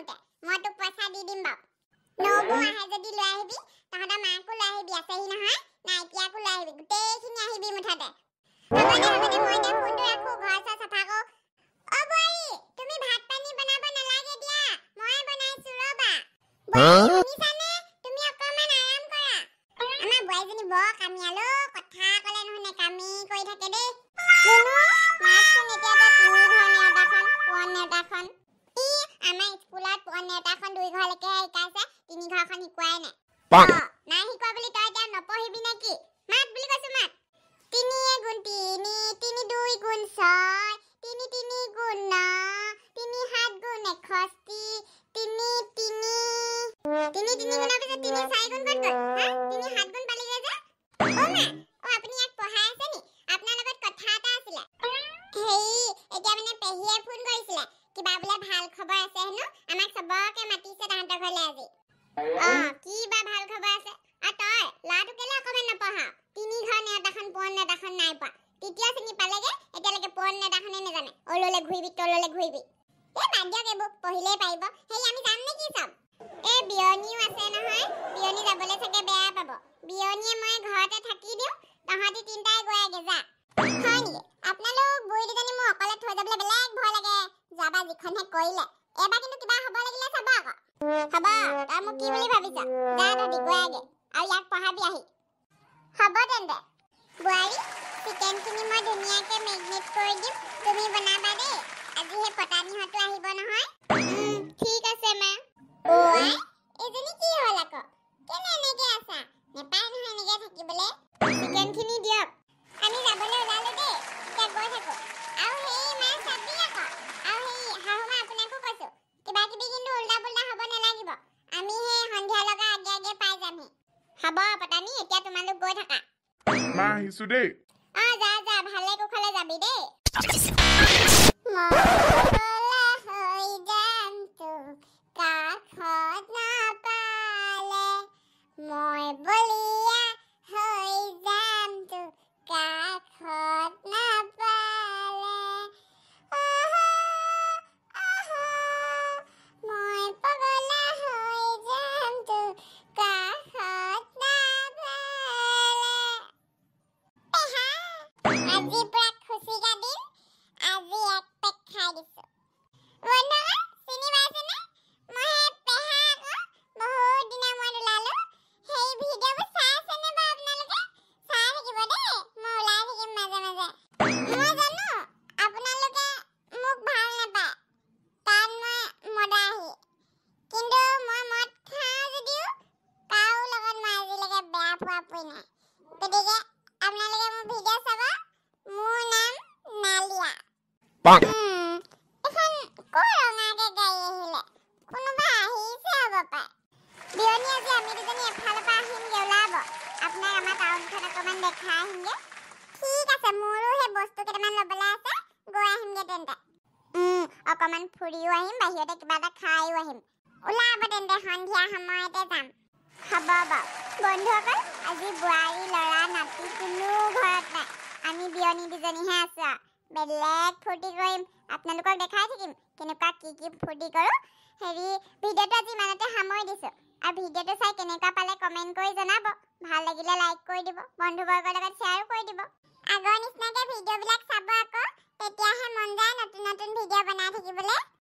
আহোতে মই তোক পইচা দি দিম বাও নবু আহে যদি লৈ আহিবি তহঁতৰ মাকো লৈ আহিবি আছেহি নহয় নাইকিয়াকো লৈ আহিবি গোটেইখিনি আহিবি মুঠতে হ'ব দে মই এতিয়া ফোনটো ৰাখো ঘৰ চাফা কৰো অ বোৱাৰী তুমি ভাত পানী বনাব নালাগে দিয়া মই বনাইছো ৰবা শুনিছানে তুমি অকমান আৰাম কৰা আমাৰ বোৱাৰীজনী বৰ কামিয়ালো কথা ক'লে নহনে কামি কৰি থাকে দেই লুনু মাতচোন এতিয়া তিনি ঘৰ নেওতাখন পুৱন নেওতাখন ই আমাৰ স্কুলত পুৱন নেওতাখন 2 ঘৰলৈকে শিকাইছে 3 ঘৰখন শিকোৱাই নাই নাই শিকোৱা বুলি তই এতিয়া নপঢ়িবি নেকি মাত বুলি কৈছো মাত 3 গুণ 3 3 2 গুণ 6 3 3 গুণ 9 3 7 গুণ 61 3 3 3 গুণৰ পিছত 3 4 গুণ ক'ত গ'ল হা 3 7 গুণ পালিগে যে অ মা অ আপুনি ইয়াক পঢ়াই আছে নি আপোনাৰ লগত কথা এটা আছিলে হেই এতিয়া মানে পেহিয়ে ফোন কৰিছিলে কিবা বোলে ভাল খবৰ আছে হেনো আমাক সবকে মাতিছে তাহাঁতৰ ঘৰলে আজি কি বা ভাল খবৰ আছে তই লাটো কেলে অকমান নপঢ়া 3 ঘৰ নেওতাখন পুৱন নেওতাখন নাই পোৱা তৃতীয় শ্ৰেণী পালেগে এতিয়ালৈকে পুৱন নেওতাখনে নেজানে অললে ঘূৰিবি তললে ঘূৰিবি বাদ দিয়ক এইবোৰ পঢ়িলেই পাৰিব সেই আমি যাম নেকি চব বিয়নীও আছে নহয় বিয়নী যাবলৈ চাগে বেয়া পাব বিয়নীয়ে মই ঘৰতে থাকি দিওঁ তহঁতি তিনটাই গৈ আগে যা হয় নেকি আপোনালোক বুঢ়ী দুজনী মোক অকলে থৈ যাবলৈ বেলেগ ভয় লাগে যাবা যিখনহে কৰিলে এবাৰ কিন্তু কিবা হ'ব লাগিলে চাব আকৌ হ'ব তই মোক কি বুলি ভাবিছ যা তহঁতি গৈ আগে আৰু ইয়াক পঢ়াবি আহি হ'ব তেন্তে বোৱাৰী চিকেনখিনি মই ধুনীয়াকৈ মেগনেট কৰি দিম তুমি বনাবা দেই আজি সেই পটানীহঁতো আহিব নহয় ঠিক আছে মা ওৱাই এজনী কি হ'ল আকৌ কেনে এনেকৈ আছা নেপায় নহয় এনেকৈ থাকিবলৈ চিকেনখিনি দিয়ক আমি যাবলৈ ওলালো দেই এতিয়া গৈ থাকোঁ আৰু সেই মা চাবি আকৌ আৰু সেই শাহুমা আপোনাকো কৈছোঁ কিবা কিবি কিন্তু উল্টা পুল্টা হ'ব নালাগিব আমি সেই সন্ধিয়া লগা আগে আগে পাই যামহি হ'ব পটানী এতিয়া তোমালোক গৈ থাকা মা আহিছোঁ দেই যা যা ভালে কুশলে যাবি দেই মই বলিয়া হৈ যাম তো কাষত নাপালে মই পগলা হৈ যাম তো কাষত নাপালে আজি পুৰা খুচিকা দিন আজি এক পেক খাই দিছো বন্ধুগণ চিনি পাইছেনে মই পেহা আকৌ বহুত দিনৰ মূৰত ওলালো সেই ভিডিঅ'বোৰ চাই আছেনে বাৰু আপোনালোকে চাই থাকিব দেই মই ওলাই থাকিম মাজে মাজে মই জানো আপোনালোকে মোক ভাল নাপায় কাৰণ মই মদাহী কিন্তু মই মদ খাওঁ যদিও কাৰো লগত মই আজিলৈকে বেয়া পোৱা পুই নাই গতিকে আপোনালোকে মোৰ ভিডিঅ' চাব মোৰ নাম নালিয়া এখন কৰ ৰঙাকে গাড়ী আহিলে কোনোবা আহিছে হ'ব পাৰে বিয়নী আজি আমি দুজনী এফালৰ পৰা আহিমগে ওলাব আপোনাক আমাৰ টাউনখন অকণমান দেখাই আহিমগে ঠিক আছে মোৰো সেই বস্তু কেইটামান ল'বলৈ আছে গৈ আহিমগে তেন্তে অকণমান ফুৰিও আহিম বাহিৰতে কিবা এটা খাইও আহিম ওলাব তেন্তে সন্ধিয়া সময়তে যাম হ'ব বাৰু বন্ধুসকল আজি বোৱাৰী ল'ৰা নাতি কোনো ঘৰত নাই আমি বিয়নী দুজনীহে আছোঁ বেলেগ ফূৰ্তি কৰিম আপোনালোকক দেখাই থাকিম কেনেকুৱা কি ফূৰ্তি কৰোঁ হেৰি ভিডিঅ'টো আজি ইমানতে সামৰি দিছোঁ আৰু ভিডিঅ'টো চাই কেনেকুৱা পালে কমেণ্ট কৰি জনাব ভাল লাগিলে লাইক কৰি দিব বন্ধুবৰ্গৰ লগত শ্বেয়াৰো কৰি দিব আগৰ নিচিনাকৈ ভিডিঅ'বিলাক চাব